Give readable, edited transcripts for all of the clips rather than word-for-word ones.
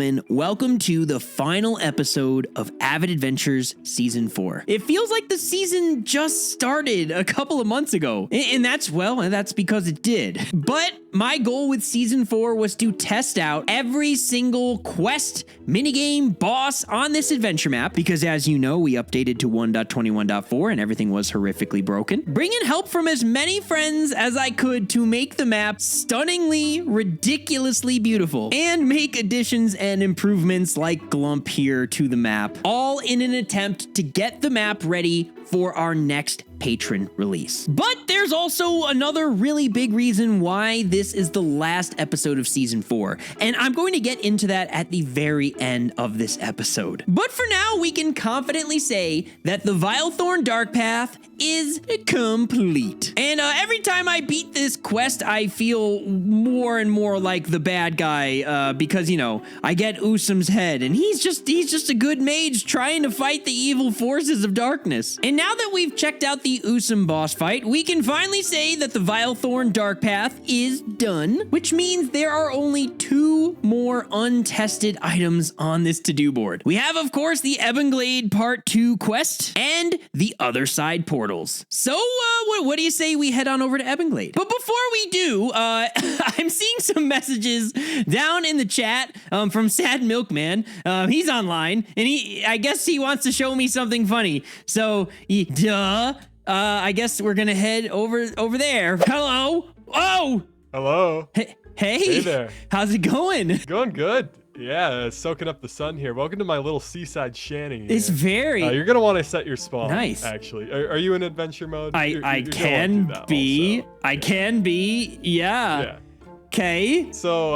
gentlemen, welcome to the final episode of Avid Adventures Season 4. It feels like the season just started a couple of months ago, and that's because it did. But my goal with Season 4 was to test out every single quest, minigame, boss on this adventure map, because as you know, we updated to 1.21.4 and everything was horrifically broken. Bring in help from as many friends as I could to make the map stunningly, ridiculously beautiful, and make additions and improvements like Glump here to the map, all in an attempt to get the map ready for our next patron release. But there's also another really big reason why this is the last episode of Season 4, and I'm going to get into that at the very end of this episode. But for now, we can confidently say that the Vilethorn Dark Path is complete. And every time I beat this quest, I feel more and more like the bad guy because, you know, I get Usam's head, and he's just a good mage trying to fight the evil forces of darkness. And now that we've checked out the Usam boss fight, we can finally say that the Vilethorn Dark Path is done, which means there are only 2 more untested items on this to-do board. We have, of course, the Ebonglade Part 2 quest and the Otherside portals. So, what do you say we head on over to Ebonglade? But before we do, I'm seeing some messages down in the chat from Sad Milkman. He's online, and I guess he wants to show me something funny. So, duh. I guess we're gonna head over there. Hello. Oh. Hello. Hey there. How's it going? Going good. Yeah, soaking up the sun here. Welcome to my little seaside shanty here. It's very. You're gonna want to set your spawn. Nice. Actually, are you in adventure mode? I can be. I can be. Yeah. Okay. So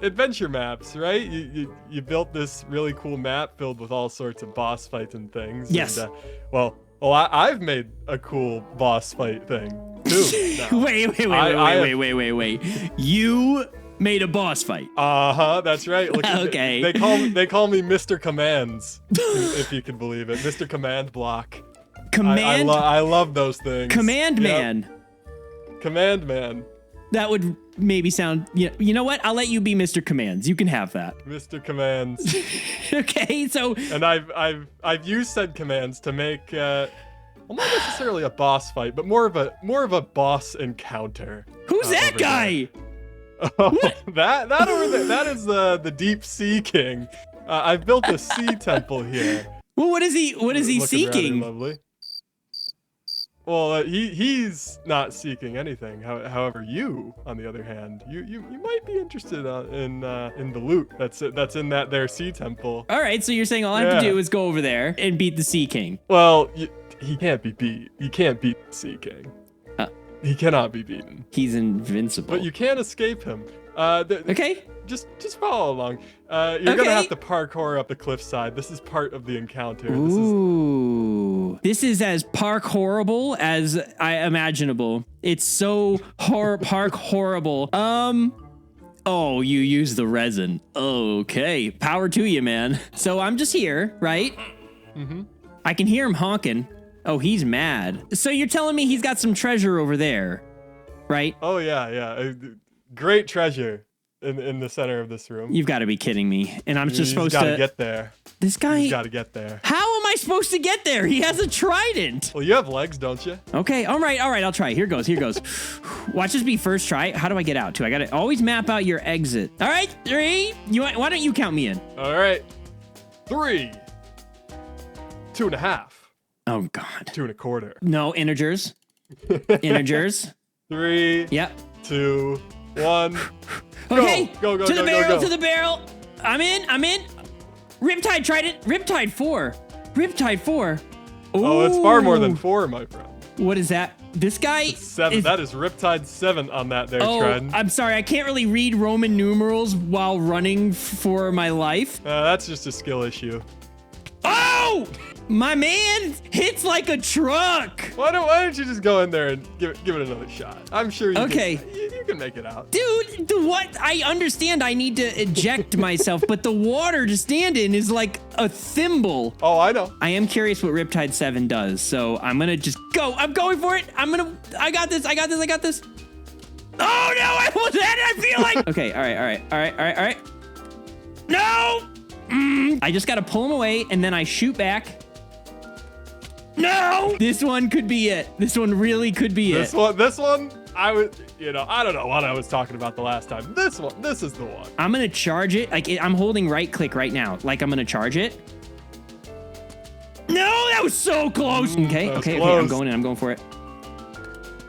adventure maps, right? You built this really cool map filled with all sorts of boss fights and things. Yes. And, well, I've made a cool boss fight thing too. Wait. You made a boss fight. That's right. Look, okay. They call me Mr. Commands, if you can believe it. Mr. Command Block. I love those things. Command Man. Command Man. That would maybe sound. You know what? I'll let you be Mr. Commands. You can have that. Mr. Commands. Okay, so. And I've used said commands to make well, not necessarily a boss fight, but more of a boss encounter. Who's that guy? Oh, that over there. That is the Deep Sea King. I've built a sea temple here. Well, what is he seeking? Lovely. Well, he's not seeking anything. However, you, on the other hand, you might be interested in the loot that's in that there sea temple. All right, so you're saying all I have to do is go over there and beat the Sea King. Well, he can't be beat. You can't beat the Sea King. He cannot be beaten. He's invincible. But you can't escape him. Okay. Just follow along. You're gonna have to parkour up the cliffside. This is part of the encounter. Ooh. This is as park horrible as imaginable. It's so park horrible. Oh, you use the resin. Okay. Power to you, man. So I'm just here, right? Mm-hmm. I can hear him honking. Oh, he's mad. So you're telling me he's got some treasure over there, right? Oh, yeah. Great treasure in the center of this room. You've got to be kidding me. And I'm just supposed to... He's got to get there. This guy... He's got to get there. How am I supposed to get there? He has a trident. Well, you have legs, don't you? Okay, all right, I'll try. Here goes. Watch this be first try. How do I get out, too? I got to always map out your exit. All right, 3. Why don't you count me in? All right. 3. 2.5. Oh, God. 2 1/4. No, integers. 3. Yep. 2, 1. Okay. Go. To the barrel. I'm in. Riptide trident. Riptide 4. Oh, it's far more than 4, my friend. What is that? This guy. It's 7. That is Riptide 7 on that there trident. I'm sorry. I can't really read Roman numerals while running for my life. That's just a skill issue. Oh! My man hits like a truck. Why don't you just go in there and give it another shot? I'm sure you can make it out. Dude, what? I understand I need to eject myself, but the water to stand in is like a thimble. Oh, I know. I am curious what Riptide 7 does, so I'm gonna just go. I'm going for it. I got this. Oh no, I almost had it, I feel like. Okay, all right. No! I just got to pull him away, and then I shoot back. No! This one could be it. This one really could be it. This one, I would, I don't know what I was talking about the last time. This is the one. I'm going to charge it. I'm holding right click right now. I'm going to charge it. No, that was so close. Okay, I'm going for it.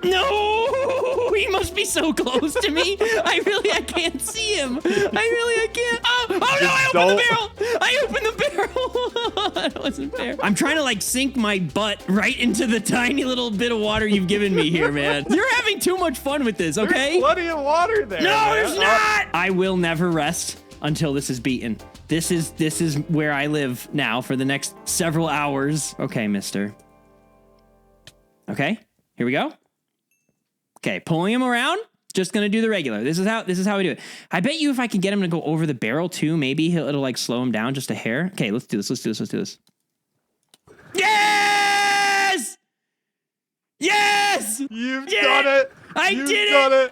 No, he must be so close to me. I can't see him. I can't. Oh no, I opened the barrel. That wasn't fair. I'm trying to sink my butt right into the tiny little bit of water you've given me here, man. You're having too much fun with this, okay? There's plenty of water there. No, man. There's not. I will never rest until this is beaten. This is where I live now for the next several hours. Okay, mister. Okay, here we go. Okay, pulling him around. Just gonna do the regular. This is how we do it. I bet you if I can get him to go over the barrel too, maybe it'll slow him down just a hair. Okay, let's do this. Yes! Yes! You've done it. I did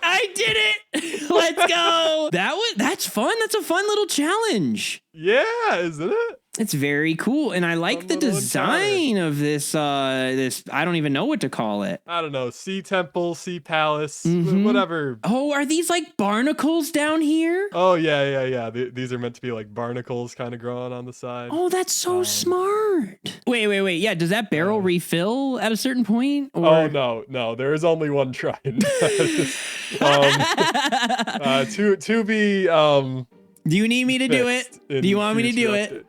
it. Let's go. That's fun. That's a fun little challenge. Yeah, isn't it? It's very cool, and I like the design of this. This I don't even know what to call it. I don't know. Sea temple, sea palace, whatever. Oh, are these like barnacles down here? Oh yeah. These are meant to be like barnacles, kind of growing on the side. Oh, that's so smart. Wait. Yeah, does that barrel refill at a certain point? Or? Oh no. There is only one try. To be. Do you need me to do it? Do you want me to do it?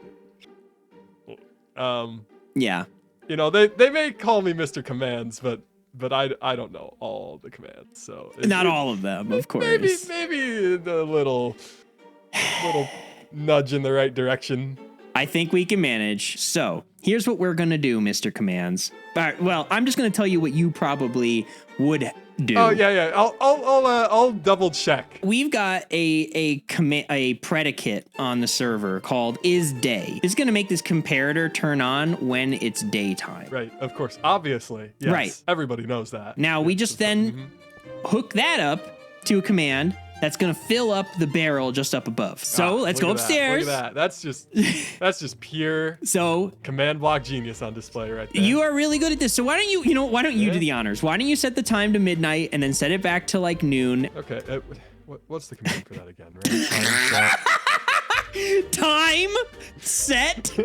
Yeah. They may call me Mr. Commands, but I don't know all the commands, so not all of them, of course. Maybe the little nudge in the right direction. I think we can manage. So here's what we're gonna do, Mr. Commands. All right, well, I'm just gonna tell you what you probably would do. Oh yeah. I'll double check. We've got a predicate on the server called isDay. This is gonna make this comparator turn on when it's daytime. Right, of course, obviously. Yes, right. Everybody knows that. Now we just then hook that up to a command that's gonna fill up the barrel just up above. So let's go upstairs. Look at that. That's just pure command block genius on display right there. You are really good at this. So why don't you do the honors? Why don't you set the time to midnight and then set it back to noon? Okay. What's the command for that again? Right? Time set.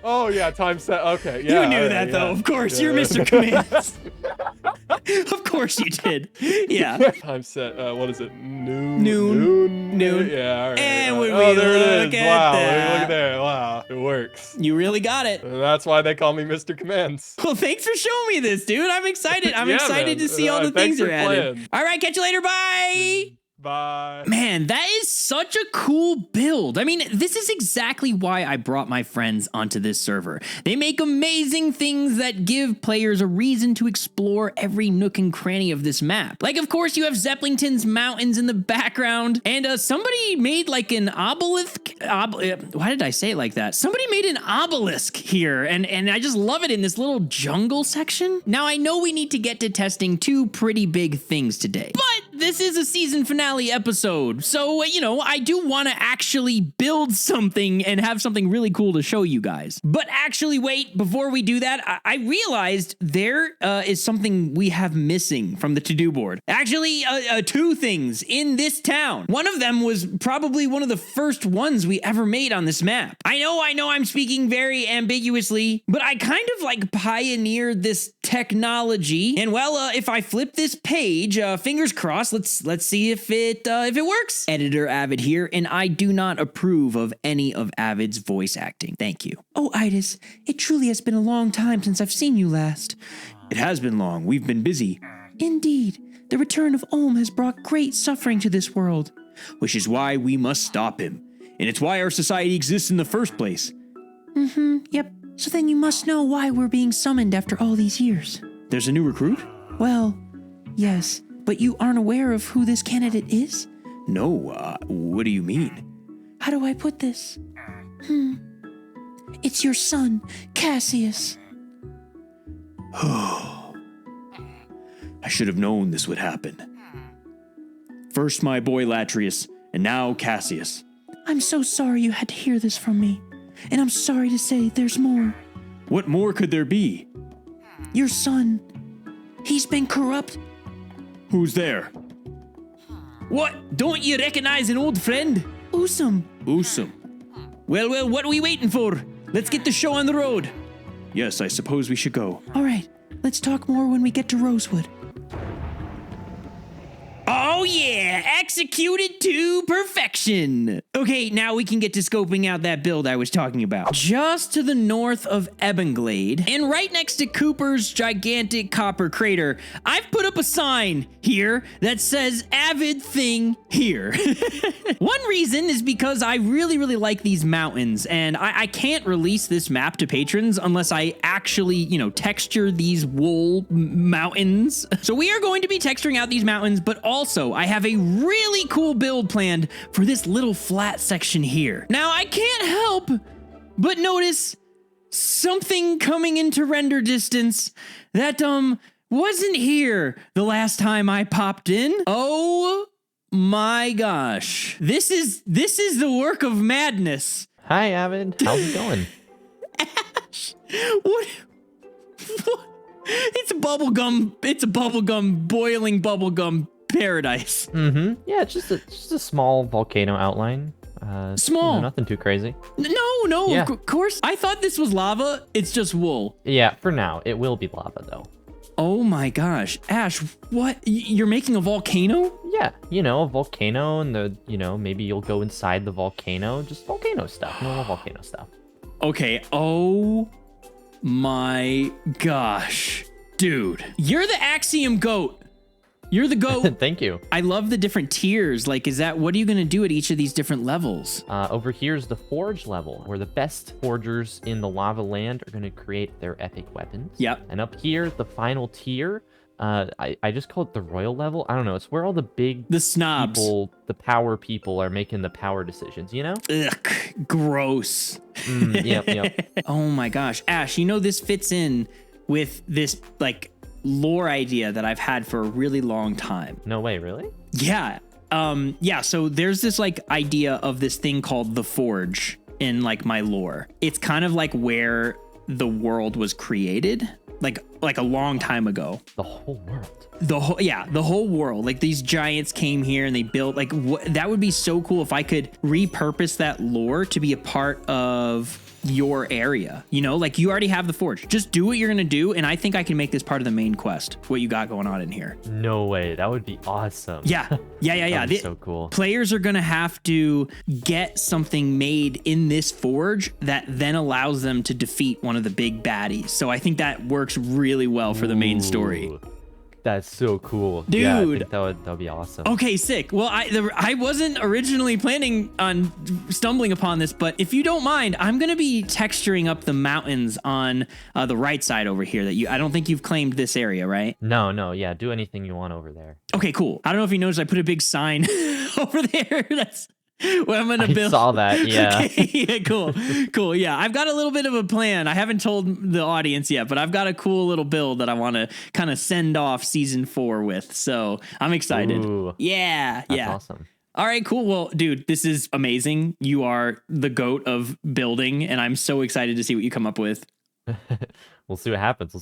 Oh yeah, time set. Okay, yeah. You knew that though. Of course, you're Mr. Commands. Of course you did. Yeah. Time set. What is it? Noon. Yeah. All right. And there it is. Wow. Look at there. Wow. It works. You really got it. And that's why they call me Mr. Commands. Well, thanks for showing me this, dude. I'm excited. I'm excited to see all the things you're adding. All right, catch you later. Bye. Bye. Man, that is such a cool build. I mean, this is exactly why I brought my friends onto this server. They make amazing things that give players a reason to explore every nook and cranny of this map. Of course, you have Zeplington's mountains in the background, and somebody made an obelisk. Why did I say it like that? Somebody made an obelisk here, and I just love it in this little jungle section. Now, I know we need to get to testing two pretty big things today, but this is a season finale episode, so I do want to actually build something and have something really cool to show you guys. But actually, wait, before we do that, I realized there is something we have missing from the to-do board. Actually, two things in this town. One of them was probably one of the first ones we ever made on this map. I know I'm speaking very ambiguously, but I kind of pioneered this technology. And well, if I flip this page, fingers crossed, let's see if it works. Editor Avid here, and I do not approve of any of Avid's voice acting. Thank you. Oh, Idis, it truly has been a long time since I've seen you last. It has been long. We've been busy. Indeed. The return of Olm has brought great suffering to this world. Which is why we must stop him. And it's why our society exists in the first place. Yep. So then you must know why we're being summoned after all these years. There's a new recruit? Well, yes. But you aren't aware of who this candidate is? No, what do you mean? How do I put this? It's your son, Cassius. I should have known this would happen. First my boy Latrius, and now Cassius. I'm so sorry you had to hear this from me. And I'm sorry to say there's more. What more could there be? Your son. He's been corrupt. Who's there? What? Don't you recognize an old friend? Usum. Usum. Well, what are we waiting for? Let's get the show on the road. Yes, I suppose we should go. All right, let's talk more when we get to Rosewood. Oh yeah, executed to perfection. Okay, now we can get to scoping out that build I was talking about. Just to the north of Ebonglade, and right next to Cooper's gigantic copper crater, I've put up a sign here that says Avid Thing Here. One reason is because I really like these mountains, and I can't release this map to patrons unless I actually, texture these wool mountains. So we are going to be texturing out these mountains, but also I have a really cool build planned for this little flat section here. Now I can't help but notice something coming into render distance that wasn't here the last time I popped in. Oh my gosh. This is the work of madness. Hi, Avid. How's it going? Ash, what? It's a bubblegum, boiling bubblegum paradise. Mm-hmm. Yeah, it's just a small volcano outline. Small. Nothing too crazy. No, Yeah. of course. I thought this was lava. It's just wool. Yeah, for now. It will be lava, though. Oh my gosh. Ash, what? You're making a volcano? Yeah, a volcano, and maybe you'll go inside the volcano. Just volcano stuff. Normal volcano stuff. Okay. Oh my gosh. Dude, you're the Axiom goat. You're the goat. Thank you. I love the different tiers. Like, what are you going to do at each of these different levels? Over here's the forge level, where the best forgers in the lava land are going to create their epic weapons. Yep. And up here, the final tier, I just call it the royal level. I don't know. It's where all the snobs, people, the power people are making the power decisions, Ugh, gross. Yep. Oh my gosh. Ash, this fits in with this, lore idea that I've had for a really long time. No way, really? Yeah. So there's this idea of this thing called the Forge in my lore. It's kind of where the world was created, like a long time ago. The whole world. The whole world. These giants came here and they built that would be so cool if I could repurpose that lore to be a part of your area. You already have the forge. Just do what you're gonna do, and I think I can make this part of the main quest. What you got going on in here? No way. That would be awesome. Yeah. That'd be so cool. Players are gonna have to get something made in this forge that then allows them to defeat one of the big baddies. So I think that works really well for the main story. Ooh, that's so cool. Dude. Yeah, I think that would be awesome. Okay, sick. Well, I wasn't originally planning on stumbling upon this, but if you don't mind, I'm going to be texturing up the mountains on the right side over here. I don't think you've claimed this area, right? No. Yeah, do anything you want over there. Okay, cool. I don't know if you noticed, I put a big sign over there. That's what I'm gonna build. I saw that. Yeah. Okay, yeah, cool. Yeah, I've got a little bit of a plan. I haven't told the audience yet, but I've got a cool little build that I want to kind of send off season 4 with. So I'm excited. Ooh, that's awesome. All right, cool. Well, dude, this is amazing. You are the goat of building, and I'm so excited to see what you come up with. We'll see what happens.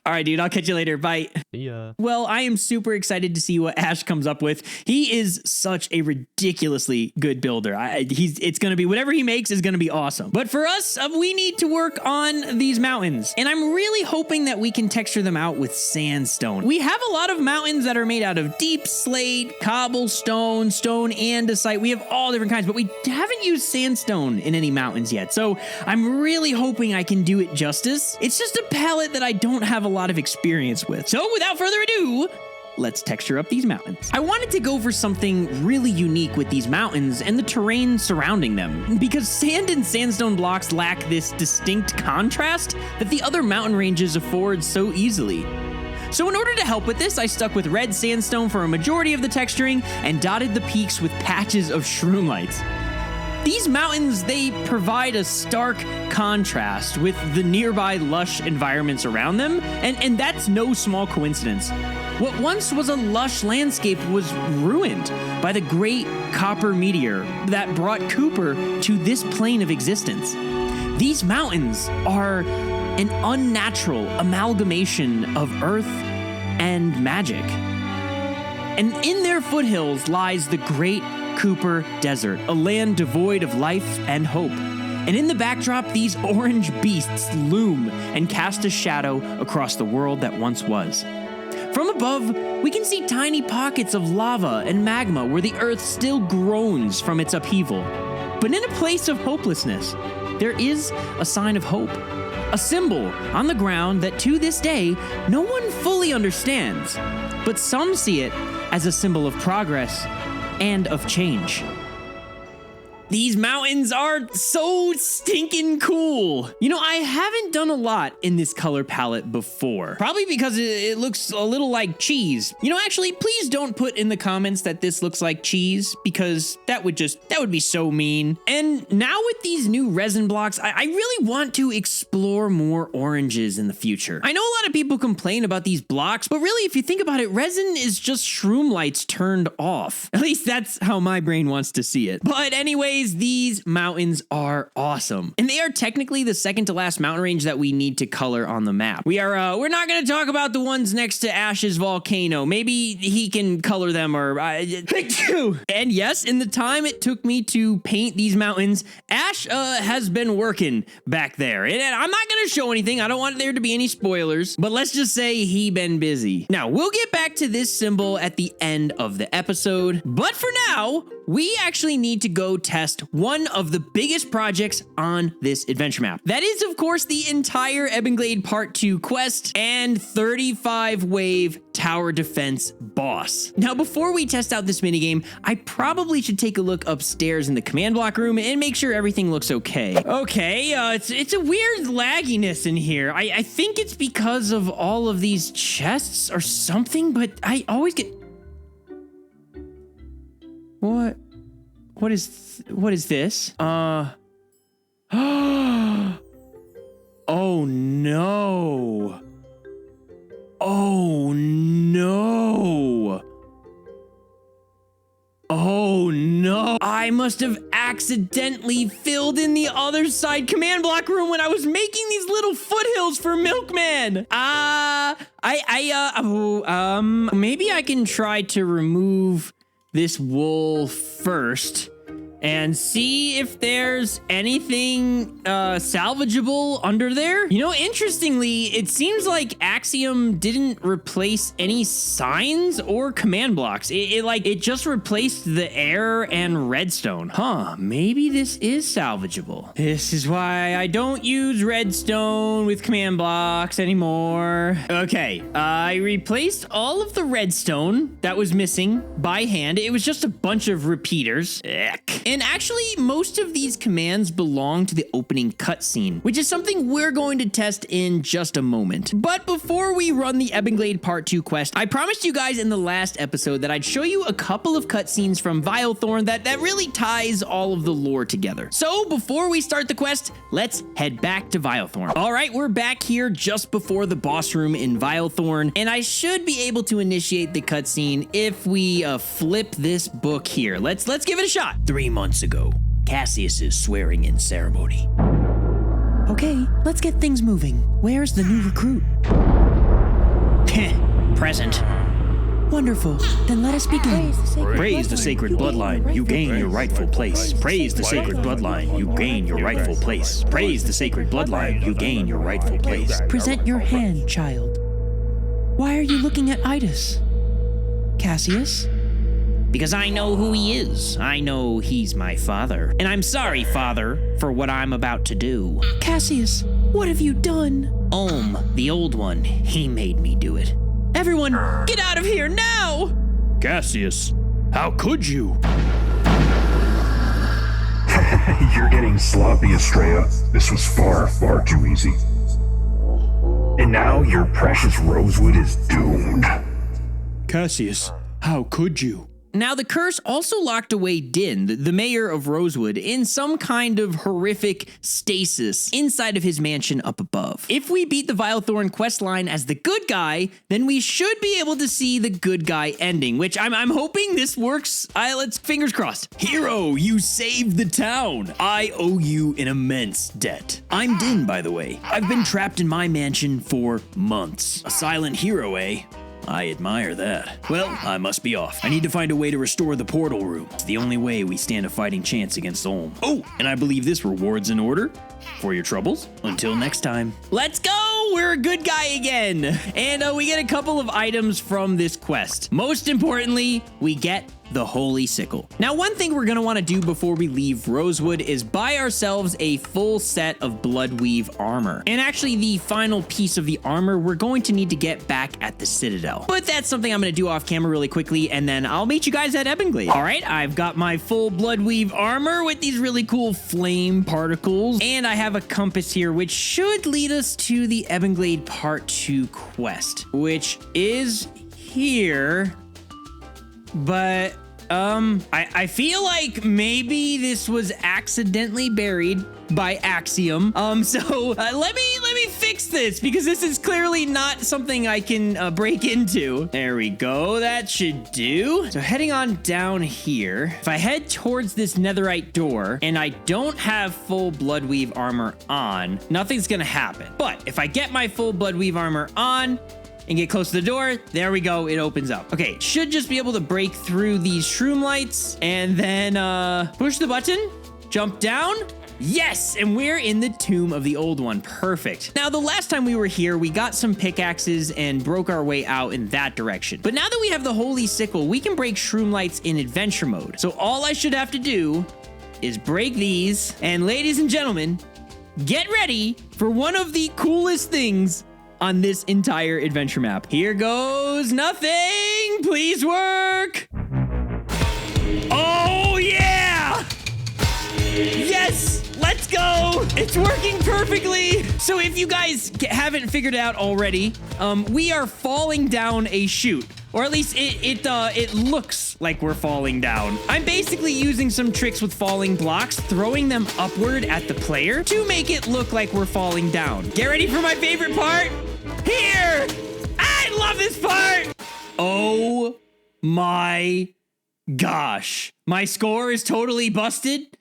All right, dude, I'll catch you later. Bye. See ya. Well, I am super excited to see what Ash comes up with. He is such a ridiculously good builder. It's going to be, whatever he makes is going to be awesome. But for us, we need to work on these mountains. And I'm really hoping that we can texture them out with sandstone. We have a lot of mountains that are made out of deep slate, cobblestone, stone andesite. We have all different kinds, but we haven't used sandstone in any mountains yet. So I'm really hoping I can do it justice. It's just a palette that I don't have a lot of experience with. So without further ado, let's texture up these mountains. I wanted to go for something really unique with these mountains and the terrain surrounding them, because sand and sandstone blocks lack this distinct contrast that the other mountain ranges afford so easily. So in order to help with this, I stuck with red sandstone for a majority of the texturing and dotted the peaks with patches of shroom lights. These mountains, they provide a stark contrast with the nearby lush environments around them, and that's no small coincidence. What once was a lush landscape was ruined by the great copper meteor that brought Cooper to this plane of existence. These mountains are an unnatural amalgamation of earth and magic. And in their foothills lies the great Cooper Desert, a land devoid of life and hope. And in the backdrop, these orange beasts loom and cast a shadow across the world that once was. From above, we can see tiny pockets of lava and magma where the earth still groans from its upheaval. But in a place of hopelessness, there is a sign of hope, a symbol on the ground that to this day, no one fully understands, but some see it as a symbol of progress and of change. These mountains are so stinking cool. You know, I haven't done a lot in this color palette before. Probably because it looks a little like cheese. You know, actually, please don't put in the comments that this looks like cheese, because that would be so mean. And now with these new resin blocks, I really want to explore more oranges in the future. I know a lot of people complain about these blocks, but really, if you think about it, resin is just shroom lights turned off. At least that's how my brain wants to see it. But anyways, these mountains are awesome. And they are technically the second to last mountain range that we need to color on the map. We're not going to talk about the ones next to Ash's volcano. Maybe he can color them or... And yes, in the time it took me to paint these mountains, Ash has been working back there. And I'm not going to show anything. I don't want there to be any spoilers, but let's just say he been busy. Now, we'll get back to this symbol at the end of the episode, but for now, we actually need to go test one of the biggest projects on this adventure map. That is, of course, the entire Ebonglade Part 2 quest and 35-wave tower defense boss. Now, before we test out this minigame, I probably should take a look upstairs in the command block room and make sure everything looks okay. Okay, it's a weird lagginess in here. I think it's because of all of these chests or something, but I always get... What is this? Oh no. Oh no. Oh no. I must have accidentally filled in the Otherside command block room when I was making these little foothills for Milkman. Maybe I can try to remove this wool first and see if there's anything salvageable under there. You know, interestingly, it seems like Axiom didn't replace any signs or command blocks. It just replaced the air and redstone. Huh, maybe this is salvageable. This is why I don't use redstone with command blocks anymore. Okay, I replaced all of the redstone that was missing by hand. It was just a bunch of repeaters. And actually, most of these commands belong to the opening cutscene, which is something we're going to test in just a moment. But before we run the Ebonglade Part 2 quest, I promised you guys in the last episode that I'd show you a couple of cutscenes from Vilethorn that really ties all of the lore together. So before we start the quest, let's head back to Vilethorn. All right, we're back here just before the boss room in Vilethorn, and I should be able to initiate the cutscene if we flip this book here. Let's give it a shot. 3 months ago, Cassius's swearing-in ceremony. Okay, let's get things moving. Where's the new recruit? Present. Wonderful. Then let us begin. Praise the sacred bloodline, you gain your rightful place. Praise the sacred bloodline, you gain your rightful place. Praise the sacred bloodline, you gain your rightful place. Present your hand, child. Why are you looking at Idus? Cassius? Because I know who he is. I know he's my father. And I'm sorry, father, for what I'm about to do. Cassius, what have you done? The old one, he made me do it. Everyone, get out of here now! Cassius, how could you? You're getting sloppy, Estrella. This was far, far too easy. And now your precious Rosewood is doomed. Cassius, how could you? Now, the curse also locked away Din, the mayor of Rosewood, in some kind of horrific stasis inside of his mansion up above. If we beat the Vilethorn questline as the good guy, then we should be able to see the good guy ending, which I'm hoping this works. Let's fingers crossed. Hero, you saved the town. I owe you an immense debt. I'm Din, by the way. I've been trapped in my mansion for months. A silent hero, eh? I admire that. Well, I must be off. I need to find a way to restore the portal room. It's the only way we stand a fighting chance against Ulm. Oh, and I believe this reward's in order for your troubles. Until next time. Let's go! We're a good guy again! And we get a couple of items from this quest. Most importantly, we get the Holy Sickle. Now, one thing we're going to want to do before we leave Rosewood is buy ourselves a full set of Bloodweave armor. And actually, the final piece of the armor we're going to need to get back at the Citadel. But that's something I'm going to do off camera really quickly, and then I'll meet you guys at Ebonglade. All right, I've got my full Bloodweave armor with these really cool flame particles, and I have a compass here, which should lead us to the Ebonglade Part 2 quest, which is here. But, I feel like maybe this was accidentally buried by Axiom. So let me fix this, because this is clearly not something I can break into. There we go. That should do. So heading on down here, if I head towards this netherite door and I don't have full Bloodweave armor on, nothing's gonna happen. But if I get my full Bloodweave armor on and get close to the door, there we go, it opens up. Okay, should just be able to break through these shroom lights and then push the button, jump down. Yes, and we're in the Tomb of the Old One. Perfect. Now, the last time we were here, we got some pickaxes and broke our way out in that direction. But now that we have the Holy Sickle, we can break shroom lights in adventure mode. So all I should have to do is break these, and ladies and gentlemen, get ready for one of the coolest things on this entire adventure map. Here goes nothing. Please work. Oh, yeah. Yes. Let's go. It's working perfectly. So if you guys haven't figured it out already, we are falling down a chute. Or at least it looks like we're falling down. I'm basically using some tricks with falling blocks, throwing them upward at the player to make it look like we're falling down. Get ready for my favorite part. Here! I love this part! Oh my gosh. My score is totally busted,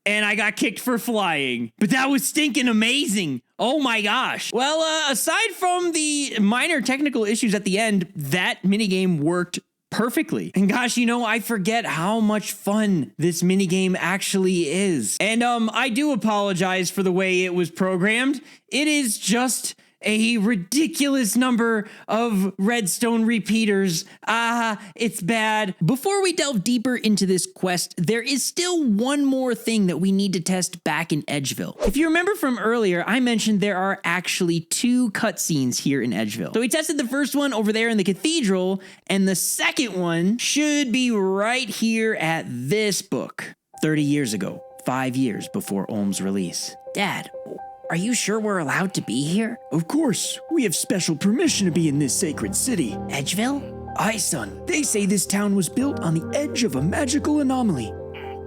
and I got kicked for flying. But that was stinking amazing. Oh my gosh. Well, aside from the minor technical issues at the end, that minigame worked perfectly. And gosh, you know, I forget how much fun this minigame actually is. And I do apologize for the way it was programmed. It is just a ridiculous number of redstone repeaters. It's bad. Before we delve deeper into this quest, there is still one more thing that we need to test back in Edgeville. If you remember from earlier, I mentioned there are actually 2 cutscenes here in Edgeville. So we tested the first one over there in the cathedral, and the second one should be right here at this book. 30 years ago, 5 years before Ulm's release. Dad, are you sure we're allowed to be here? Of course, we have special permission to be in this sacred city. Edgeville? Aye, son. They say this town was built on the edge of a magical anomaly.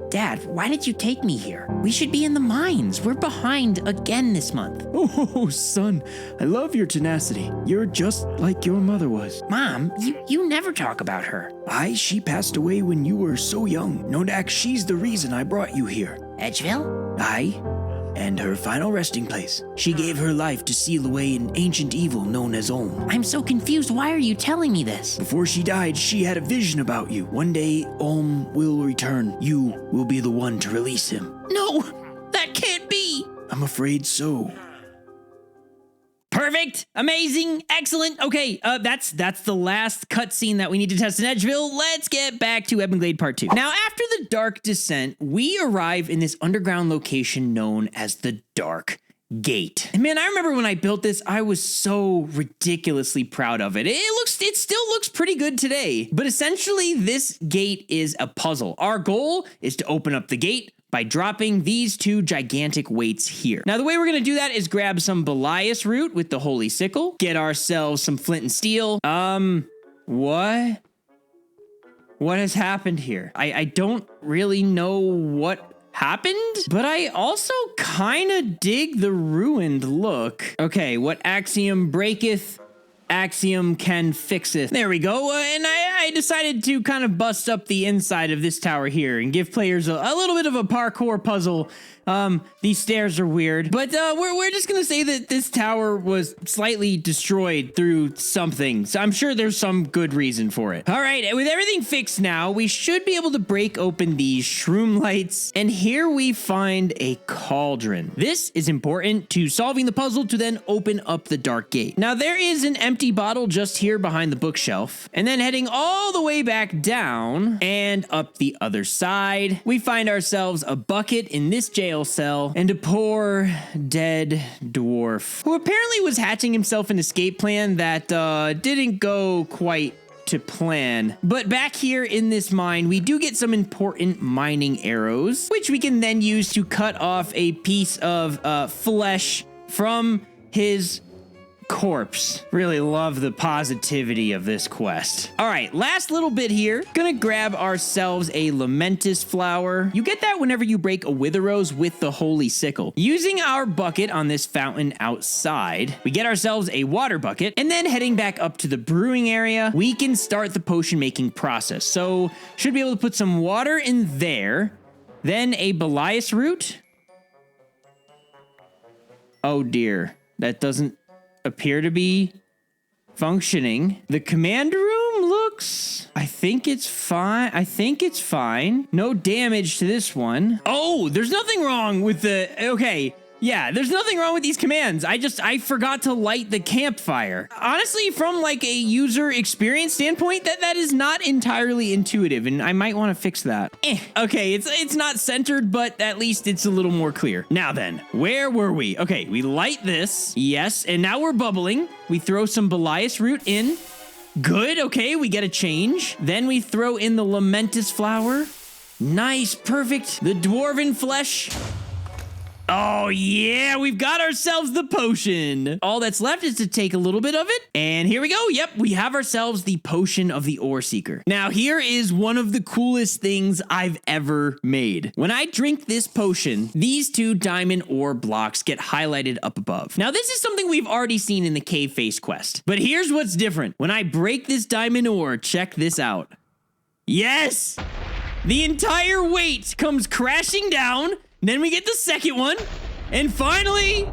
Dad, why did you take me here? We should be in the mines. We're behind again this month. Oh, son, I love your tenacity. You're just like your mother was. Mom, you never talk about her. Aye, she passed away when you were so young. Nodak, she's the reason I brought you here. Edgeville? Aye. And her final resting place. She gave her life to seal away an ancient evil known as Ulm. I'm so confused. Why are you telling me this? Before she died, she had a vision about you. One day, Ulm will return. You will be the one to release him. No, that can't be. I'm afraid so. Perfect, amazing, excellent. Okay, that's the last cutscene that we need to test in Edgeville. Let's get back to Ebonglade Part 2. Now, after the Dark Descent, we arrive in this underground location known as the Dark Gate. And man, I remember when I built this, I was so ridiculously proud of it. It still looks pretty good today. But essentially, this gate is a puzzle. Our goal is to open up the gate by dropping these 2 gigantic weights here. Now, the way we're gonna do that is grab some Belias root with the Holy Sickle, get ourselves some flint and steel. What what has happened here. I don't really know what happened, but I also kind of dig the ruined look. Okay, what axiom breaketh, axiom can fixeth. There we go. And I decided to kind of bust up the inside of this tower here and give players a little bit of a parkour puzzle. These stairs are weird, but we're just gonna say that this tower was slightly destroyed through something. So I'm sure there's some good reason for it. All right, with everything fixed now, we should be able to break open these shroom lights. And here we find a cauldron. This is important to solving the puzzle to then open up the dark gate. Now there is an empty bottle just here behind the bookshelf, and then heading all the way back down and up the other side, we find ourselves a bucket in this jail cell and a poor dead dwarf who apparently was hatching himself an escape plan that didn't go quite to plan. But back here in this mine, we do get some important mining arrows, which we can then use to cut off a piece of flesh from his corpse. Really love the positivity of this quest. All right, last little bit here. Gonna grab ourselves a Lamentis flower. You get that whenever you break a Wither Rose with the Holy Sickle. Using our bucket on this fountain outside, we get ourselves a water bucket, and then heading back up to the brewing area, we can start the potion making process. So should be able to put some water in there, then a Belias root. Oh dear, that doesn't appear to be functioning. The command room looks, I think it's fine. No damage to this one. Oh, there's nothing wrong with okay. Yeah, there's nothing wrong with these commands. I forgot to light the campfire. Honestly, from like a user experience standpoint, that is not entirely intuitive, and I might want to fix that. Okay, it's not centered, but at least it's a little more clear. Now then, where were we? Okay, we light this. Yes, and now we're bubbling. We throw some Belias root in. Good, okay, we get a change. Then we throw in the Lamentis flower. Nice, perfect. The dwarven flesh. Oh yeah, we've got ourselves the potion. All that's left is to take a little bit of it. And here we go. Yep, we have ourselves the potion of the Ore Seeker. Now here is one of the coolest things I've ever made. When I drink this potion, these two diamond ore blocks get highlighted up above. Now this is something we've already seen in the cave face quest. But here's what's different. When I break this diamond ore, check this out. Yes! The entire weight comes crashing down. Then we get the second one. And finally...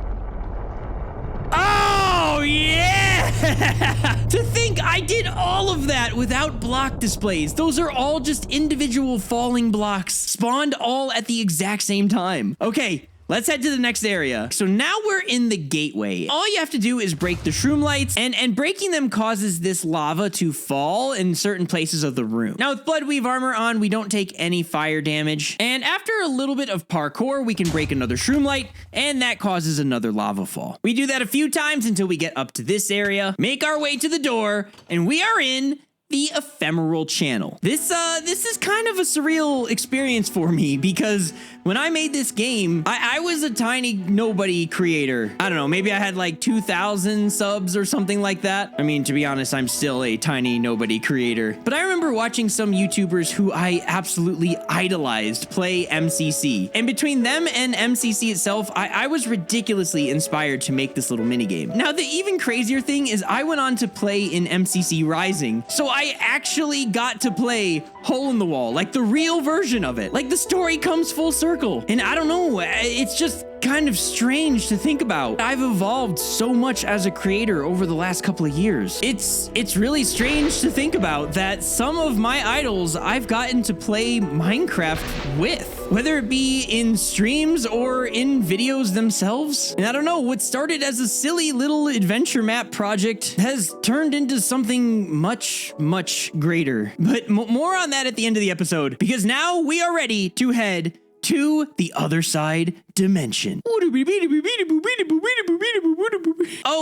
Oh, yeah! To think I did all of that without block displays. Those are all just individual falling blocks, spawned all at the exact same time. Okay, let's head to the next area. So now we're in the gateway. All you have to do is break the shroom lights, and breaking them causes this lava to fall in certain places of the room. Now with Bloodweave armor on, we don't take any fire damage. And after a little bit of parkour, we can break another shroom light, and that causes another lava fall. We do that a few times until we get up to this area, make our way to the door, and we are in the ephemeral channel. This is kind of a surreal experience for me because when I made this game, I was a tiny nobody creator. I don't know, maybe I had like 2,000 subs or something like that. I mean, to be honest, I'm still a tiny nobody creator. But I remember watching some YouTubers who I absolutely idolized play MCC. And between them and MCC itself, I was ridiculously inspired to make this little minigame. Now, the even crazier thing is I went on to play in MCC Rising, so I actually got to play Hole in the Wall, like the real version of it. Like the story comes full circle. And I don't know, it's just kind of strange to think about. I've evolved so much as a creator over the last couple of years. It's really strange to think about that some of my idols I've gotten to play Minecraft with, whether it be in streams or in videos themselves. And I don't know, what started as a silly little adventure map project has turned into something much, much greater. But more on that at the end of the episode, because now we are ready to head to the Otherside dimension. Oh,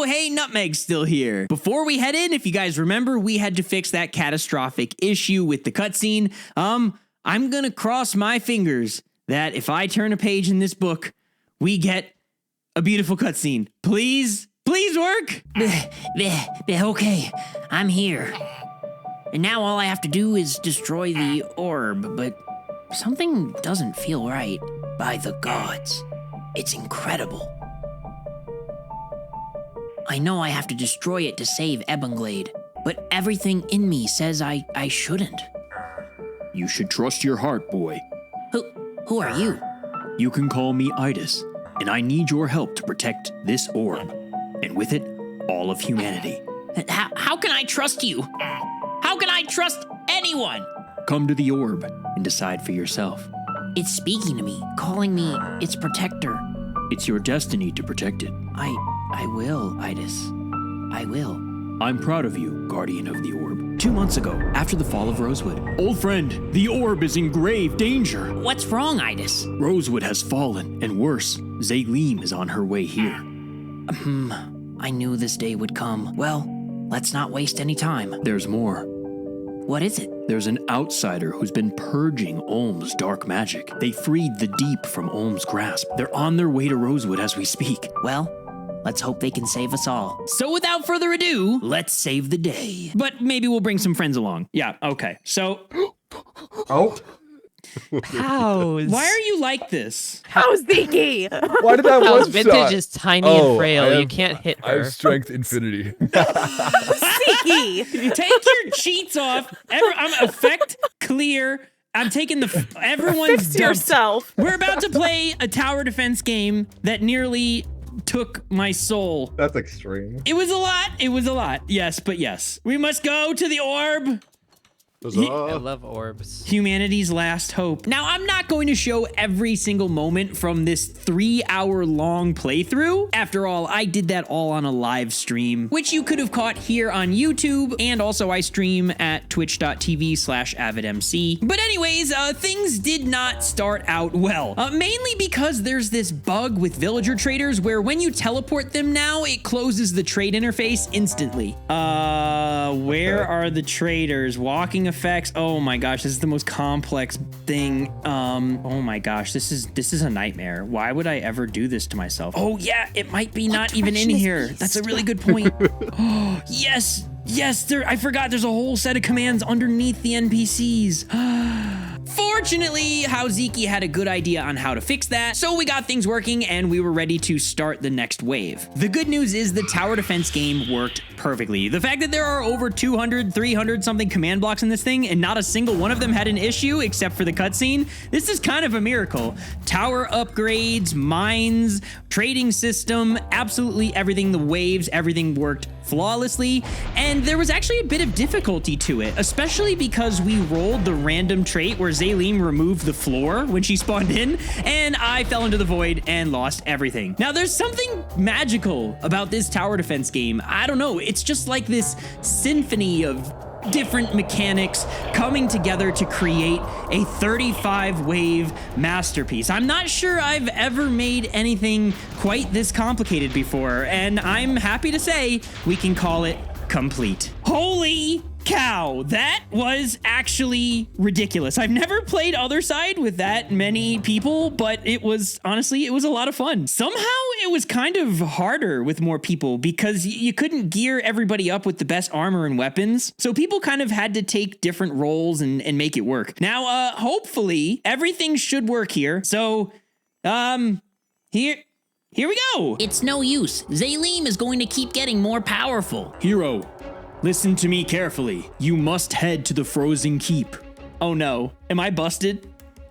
hey, Nutmeg's still here. Before we head in, if you guys remember, we had to fix that catastrophic issue with the cutscene. I'm gonna cross my fingers that if I turn a page in this book, we get a beautiful cutscene. Please work. Okay, I'm here. And now all I have to do is destroy the orb, but something doesn't feel right. By the gods, it's incredible. I know I have to destroy it to save Ebonglade, but everything in me says I shouldn't. You should trust your heart, boy. Who are you? You can call me Idis, and I need your help to protect this orb, and with it, all of humanity. How can I trust you? How can I trust anyone? Come to the orb and decide for yourself. It's speaking to me, calling me its protector. It's your destiny to protect it. I will, Idis. I will. I'm proud of you, Guardian of the Orb. 2 months ago, after the fall of Rosewood. Old friend, the orb is in grave danger. What's wrong, Idis? Rosewood has fallen, and worse, Zeplington is on her way here. I knew this day would come. Well, let's not waste any time. There's more. What is it? There's an outsider who's been purging Olm's dark magic. They freed the deep from Olm's grasp. They're on their way to Rosewood as we speak. Well, let's hope they can save us all. So without further ado, let's save the day. But maybe we'll bring some friends along. Yeah, okay. So... Oh. How's? Why are you like this? How's Zeke? Why did that How's one Vintage shot? is tiny Oh, and frail. I You have- can't hit I her. have strength infinity. Zeke! Take your cheats off. I'm effect clear. I'm taking everyone's Fix dumped. yourself. We're about to play a tower defense game that nearly took my soul. That's extreme. It was a lot. It was a lot. Yes, but yes. We must go to the orb. I love orbs. Humanity's last hope. Now, I'm not going to show every single moment from this 3-hour-long playthrough. After all, I did that all on a live stream, which you could have caught here on YouTube, and also I stream at twitch.tv/avidmc. But anyways, things did not start out well, mainly because there's this bug with villager traders where when you teleport them now, it closes the trade interface instantly. Where are the traders? Walking effects. Oh my gosh, this is the most complex thing. Oh my gosh, this is a nightmare. Why would I ever do this to myself? Oh yeah, it might be not even in here. That's a really good point. Oh, yes, I forgot there's a whole set of commands underneath the NPCs. Fortunately, Zeke had a good idea on how to fix that, so we got things working and we were ready to start the next wave. The good news is the tower defense game worked perfectly. The fact that there are over 200, 300 something command blocks in this thing and not a single one of them had an issue except for the cutscene, this is kind of a miracle. Tower upgrades, mines, trading system, absolutely everything, the waves, everything worked flawlessly, and there was actually a bit of difficulty to it, especially because we rolled the random trait where Zeplington removed the floor when she spawned in, and I fell into the void and lost everything. Now, there's something magical about this tower defense game. I don't know, it's just like this symphony of different mechanics coming together to create a 35-wave masterpiece. I'm not sure I've ever made anything quite this complicated before, and I'm happy to say we can call it complete. Holy cow, that was actually ridiculous. I've never played Otherside with that many people, but it was, honestly, it was a lot of fun. Somehow it was kind of harder with more people because you couldn't gear everybody up with the best armor and weapons. So people kind of had to take different roles and make it work. Now, hopefully everything should work here. So, here we go. It's no use. Zeplington is going to keep getting more powerful. Hero, listen to me carefully. You must head to the Frozen Keep. Oh no. Am I busted?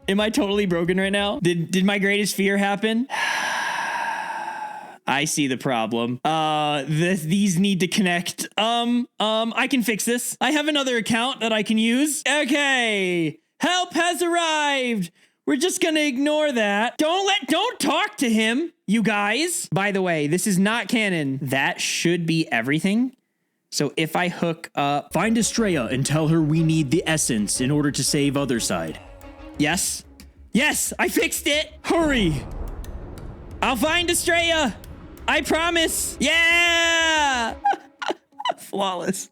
Am I totally broken right now? Did my greatest fear happen? I see the problem. These need to connect. I can fix this. I have another account that I can use. Okay. Help has arrived. We're just gonna ignore that. Don't talk to him, you guys. By the way, this is not canon. That should be everything. So if I hook up... Find Estrella and tell her we need the essence in order to save Otherside. Yes. Yes, I fixed it. Hurry. I'll find Estrella. I promise. Yeah. Flawless.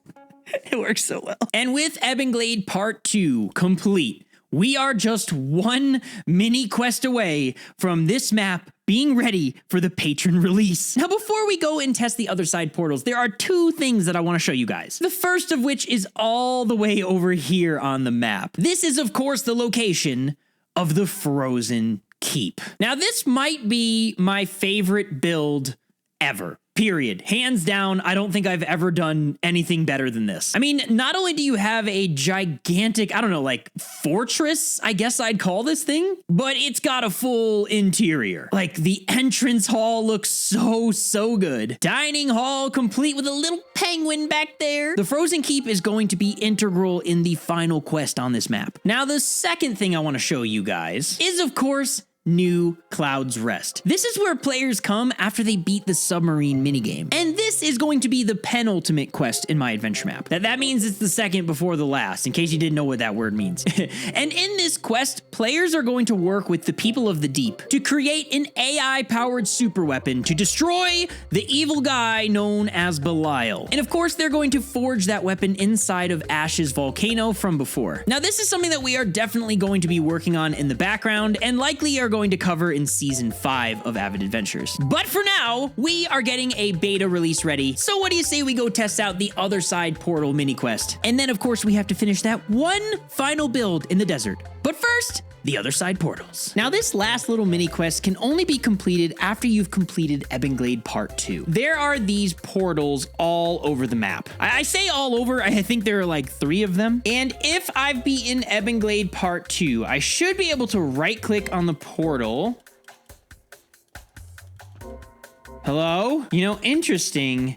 It works so well. And with Ebonglade Part 2 complete, we are just one mini quest away from this map being ready for the patron release. Now, before we go and test the Otherside portals, there are two things that I want to show you guys. The first of which is all the way over here on the map. This is, of course, the location of the Frozen Keep. Now, this might be my favorite build ever. Period. Hands down, I don't think I've ever done anything better than this. I mean, not only do you have a gigantic, I don't know, like fortress, I guess I'd call this thing, but it's got a full interior. Like the entrance hall looks so good. Dining hall complete with a little penguin back there. The Frozen Keep is going to be integral in the final quest on this map. Now, the second thing I want to show you guys is, of course, New Cloud's Rest. This is where players come after they beat the submarine minigame. And this is going to be the penultimate quest in my adventure map. That means it's the second before the last, in case you didn't know what that word means. And in this quest, players are going to work with the people of the deep to create an AI-powered super weapon to destroy the evil guy known as Belial. And of course, they're going to forge that weapon inside of Ash's volcano from before. Now, this is something that we are definitely going to be working on in the background and likely are going to cover in season 5 of Avid Adventures. But for now, we are getting a beta release ready. So what do you say we go test out the Otherside portal mini quest? And then of course we have to finish that one final build in the desert. But first, the Otherside portals. Now, this last little mini quest can only be completed after you've completed Ebonglade Part 2. There are these portals all over the map. I say all over, I think there are like 3 of them. And if I've beaten Ebonglade Part 2, I should be able to right click on the portal. Hello? You know, interesting.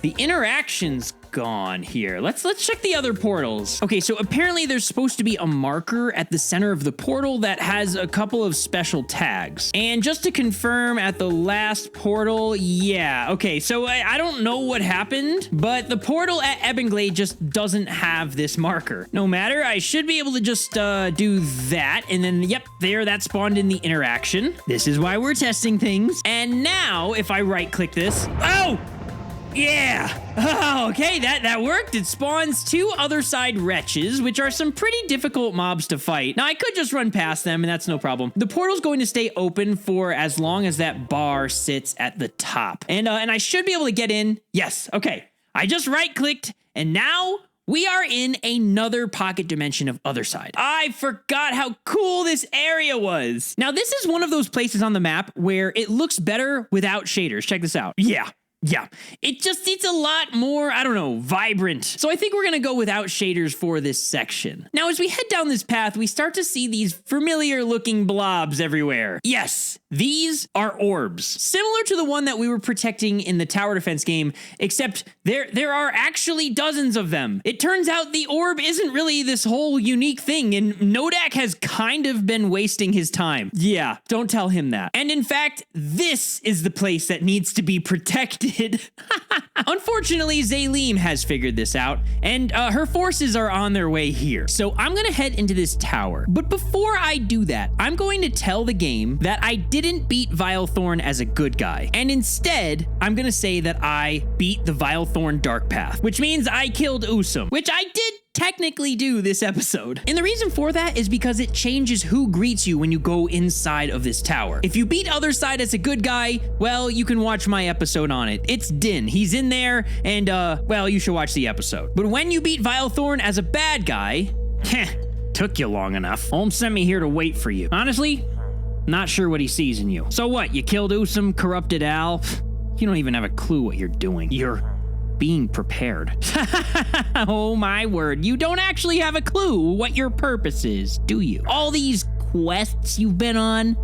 The interaction's gone here. Let's check the other portals. Okay, so apparently there's supposed to be a marker at the center of the portal that has a couple of special tags. And just to confirm, at the last portal, yeah, okay, so I don't know what happened, but the portal at Ebonglade just doesn't have this marker. No matter, I should be able to just do that, and then, yep, there, that spawned in the interaction. This is why we're testing things. And now, if I right-click this, oh! Yeah! Oh, okay, that worked. It spawns 2 Otherside wretches, which are some pretty difficult mobs to fight. Now, I could just run past them, and that's no problem. The portal's going to stay open for as long as that bar sits at the top. And I should be able to get in. Yes, okay. I just right-clicked, and now we are in another pocket dimension of Otherside. I forgot how cool this area was. Now, this is one of those places on the map where it looks better without shaders. Check this out. Yeah, it's a lot more, I don't know, vibrant. So I think we're gonna go without shaders for this section. Now, as we head down this path, we start to see these familiar looking blobs everywhere. Yes, these are orbs, similar to the one that we were protecting in the tower defense game, except there are actually dozens of them. It turns out the orb isn't really this whole unique thing, and Nodak has kind of been wasting his time. Yeah, don't tell him that. And in fact, this is the place that needs to be protected. Unfortunately, Zeplington has figured this out, and her forces are on their way here. So I'm gonna head into this tower. But before I do that, I'm going to tell the game that I didn't beat Vilethorn as a good guy. And instead, I'm gonna say that I beat the Vilethorn Dark Path, which means I killed Usum, which I did technically do this episode. And the reason for that is because it changes who greets you when you go inside of this tower. If you beat Otherside as a good guy, well, you can watch my episode on it. It's Din. He's in there, and well, you should watch the episode. But when you beat Vilethorn as a bad guy, took you long enough. Holmes sent me here to wait for you. Honestly, not sure what he sees in you. So what, you killed Usum, corrupted Al? You don't even have a clue what you're doing. You're being prepared. Oh my word, you don't actually have a clue what your purpose is, do you? All these quests you've been on,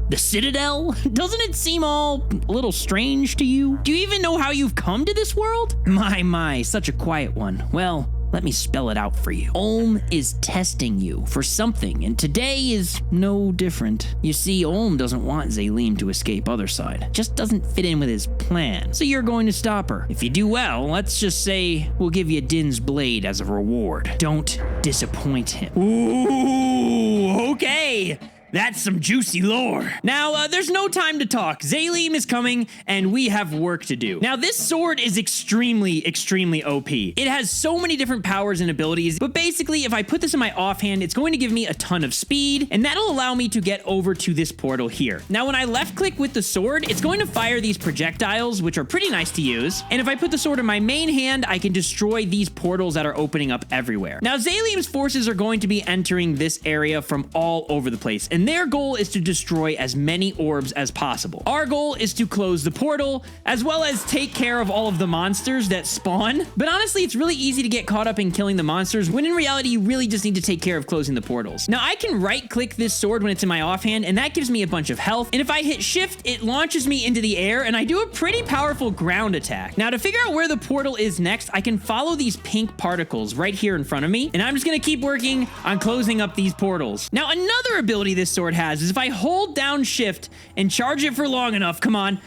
the Citadel, doesn't it seem all a little strange to you? Do you even know how you've come to this world? My, such a quiet one. Well, let me spell it out for you. Olm is testing you for something, and today is no different. You see, Olm doesn't want Zeplington to escape Otherside. It just doesn't fit in with his plan. So you're going to stop her. If you do well, let's just say we'll give you Din's blade as a reward. Don't disappoint him. Ooh, okay. That's some juicy lore. Now, there's no time to talk. Zalim is coming, and we have work to do. Now, this sword is extremely, extremely OP. It has so many different powers and abilities, but basically, if I put this in my offhand, it's going to give me a ton of speed, and that'll allow me to get over to this portal here. Now, when I left-click with the sword, it's going to fire these projectiles, which are pretty nice to use, and if I put the sword in my main hand, I can destroy these portals that are opening up everywhere. Now, Zalim's forces are going to be entering this area from all over the place, and their goal is to destroy as many orbs as possible. Our goal is to close the portal, as well as take care of all of the monsters that spawn. But honestly, it's really easy to get caught up in killing the monsters, when in reality, you really just need to take care of closing the portals. Now, I can right-click this sword when it's in my offhand, and that gives me a bunch of health. And if I hit shift, it launches me into the air, and I do a pretty powerful ground attack. Now, to figure out where the portal is next, I can follow these pink particles right here in front of me, and I'm just gonna keep working on closing up these portals. Now, another ability this sword has is if I hold down shift and charge it for long enough, come on,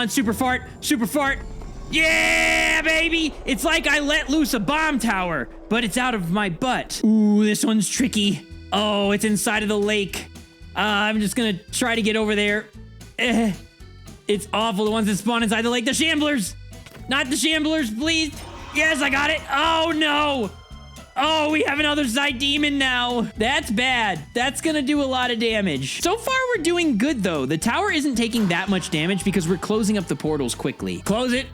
super fart, yeah, baby! It's like I let loose a bomb tower, but it's out of my butt. Ooh, this one's tricky. Oh, it's inside of the lake. I'm just gonna try to get over there. It's awful, the ones that spawn inside the lake. The shamblers! Not the shamblers, please! Yes, I got it! Oh, no! Oh, we have an Otherside demon now. That's bad. That's gonna do a lot of damage. So far, we're doing good, though. The tower isn't taking that much damage because we're closing up the portals quickly. Close it.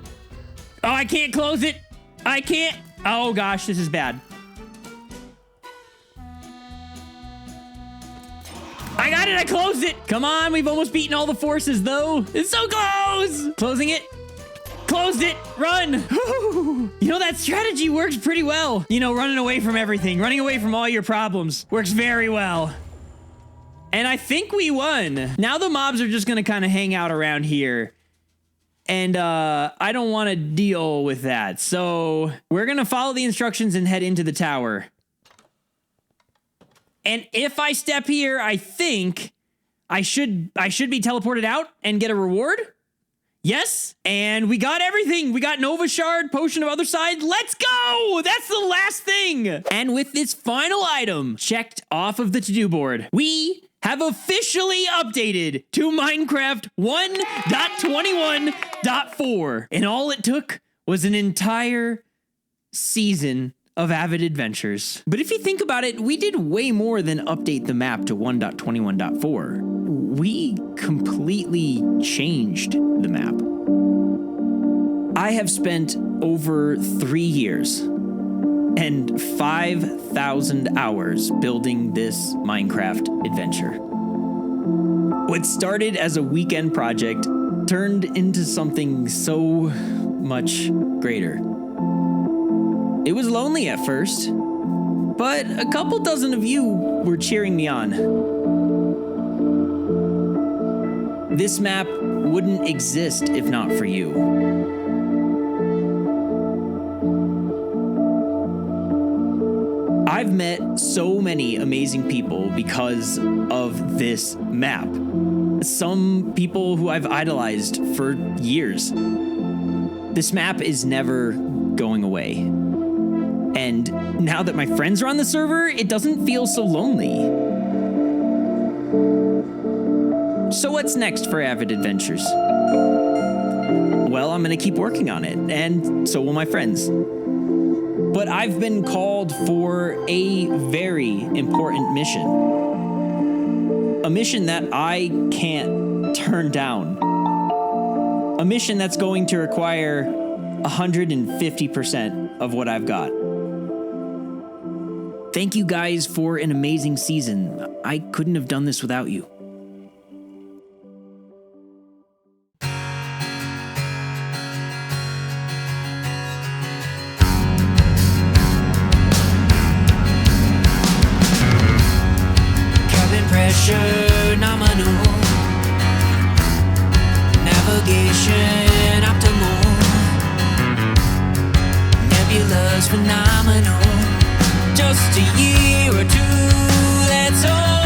Oh, I can't close it. I can't. Oh, gosh, this is bad. I got it. I closed it. Come on. We've almost beaten all the forces, though. It's so close. Closing it. Closed it. Run. You know, that strategy works pretty well. You know, running away from everything, running away from all your problems works very well. And I think we won. Now the mobs are just going to kind of hang out around here. And I don't want to deal with that. So we're going to follow the instructions and head into the tower. And if I step here, I think I should be teleported out and get a reward. Yes, and we got everything. We got Nova Shard, Potion of Otherside. Let's go! That's the last thing. And with this final item checked off of the to-do board, we have officially updated to Minecraft 1.21.4. And all it took was an entire season of Avid Adventures. But if you think about it, we did way more than update the map to 1.21.4. We completely changed the map. I have spent over 3 years and 5,000 hours building this Minecraft adventure. What started as a weekend project turned into something so much greater. It was lonely at first, but a couple dozen of you were cheering me on. This map wouldn't exist if not for you. I've met so many amazing people because of this map. Some people who I've idolized for years. This map is never going away. And now that my friends are on the server, it doesn't feel so lonely. So what's next for Avid Adventures? Well, I'm gonna keep working on it, and so will my friends. But I've been called for a very important mission. A mission that I can't turn down. A mission that's going to require 150% of what I've got. Thank you guys for an amazing season. I couldn't have done this without you. Pressure nominal, navigation optimal, nebula's phenomenal. Just a year or two, that's all.